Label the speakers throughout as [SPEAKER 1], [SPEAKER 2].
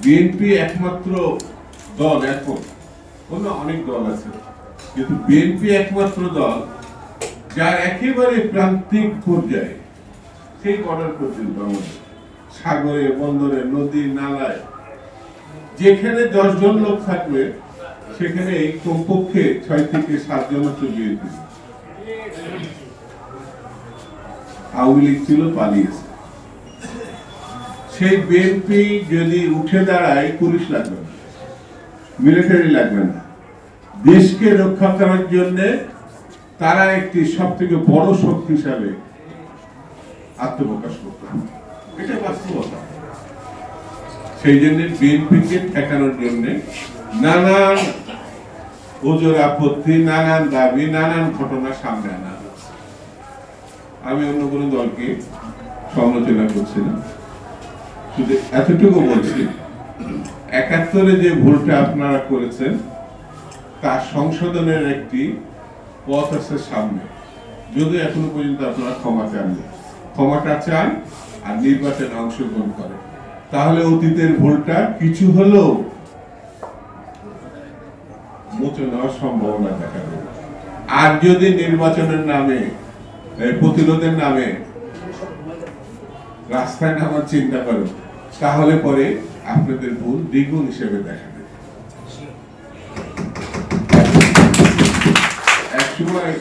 [SPEAKER 1] BNP একমাত্র দল, এখন অন্য অনেক দল আছে, কিন্তু বিএনপি একমাত্র দল যার একেবারে প্রান্তিক পর্যায়ে সেই বর্ডার পর্যন্ত আমাদের সাগরে, বন্দরে, নদী, নালায় যেখানে 10 জন লোক থাকবে সেখানে কমপক্ষে 6 থেকে 7 জন হচ্ছে বিএনপি। আওয়ামী লীগ ছিল, পালিয়েছে। সেই বিএনপি যদি উঠে দাঁড়ায়, পুলিশ লাগবে না, মিলিটারি লাগবে না, দেশকে রক্ষা করার জন্য তারা একটি সব থেকে বড় শক্তি হিসাবে আত্মপ্রকাশ করতে হবে। এটা বাস্তবতা। সেই জন্য বিএনপিকে ঠেকানোর জন্য নানান ওজোর আপত্তি, নানান দাবি, নানান ঘটনা সামনে আনা। আমি অন্য কোনো দলকে সমালোচনা করছি না, শুধু এতটুকু বলছি, 71-এ যে ভুলটা আপনারা করেছেন তার সংশোধনের একটি পথ আছে সামনে। যদি এখনো পর্যন্ত আপনারা ক্ষমা চাননি, ক্ষমাটা চান আর নির্বাচনে অংশগ্রহণ করেন, তাহলে অতীতের ভুলটা কিছু হলেও মুছে নেওয়ার সম্ভাবনা দেখা যাবে। আর যদি নির্বাচনের নামে, প্রতিরোধের নামে রাস্তায় নামার চিন্তা করেন, তাহলে পরে আপনাদের ভুল দ্বিগুণ হিসেবে দেখা দেবে। একসময়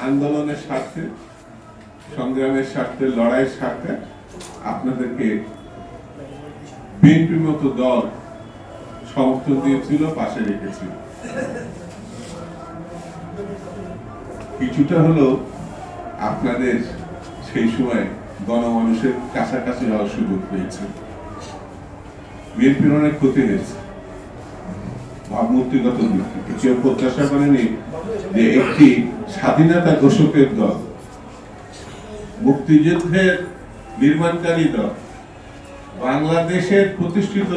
[SPEAKER 1] আন্দোলনের স্বার্থে, সংগ্রামের স্বার্থে, লড়াইয়ের স্বার্থে আপনাদেরকে বিএনপির মতো দল সমর্থন দিয়েছিল, পাশে রেখেছিল। কিছুটা হলো আপনাদের সেই সময় গণমানুষের কাছাকাছি হওয়ার সুযোগ পেয়েছে। বিএনপির অনেক ক্ষতি হয়েছে ভাবমূর্তিগত দিক থেকে। কেউ প্রত্যাশা করেনি যে একটি স্বাধীনতা ঘোষকের দল, মুক্তিযুদ্ধের নির্মাণকারী দল, বাংলাদেশের প্রতিষ্ঠিত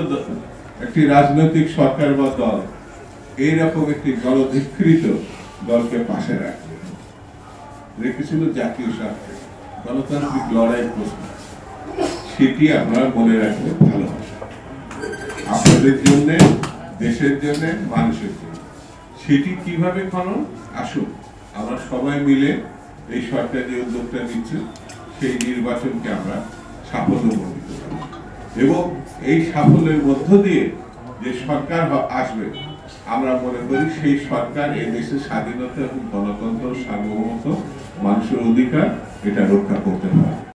[SPEAKER 1] একটি রাজনৈতিক সরকার বা দল এইরকম একটি গণধিকৃত দলকে পাশে রাখবে, রেখেছিল জাতীয় স্বার্থে, গণতান্ত্রিক লড়াই প্রশ্ন। সেটি আপনারা মনে রাখলে ভালো হবে, আপনাদের জন্য, দেশের জন্য, মানুষের জন্য। সেটি কিভাবে খনন, আসুন আমরা সবাই মিলে এই সরকার যে উদ্যোগটা নিচ্ছে সেই নির্বাচনকে আমরা সাফল্যমণ্ডিত করি, এবং এই সাফল্যের মধ্য দিয়ে যে সরকার আসবে আমরা মনে করি সেই সরকার এই দেশের স্বাধীনতা এবং গণতন্ত্র, সার্বভৌমত্ব, মানুষের অধিকার এটা রক্ষা করতে পারে।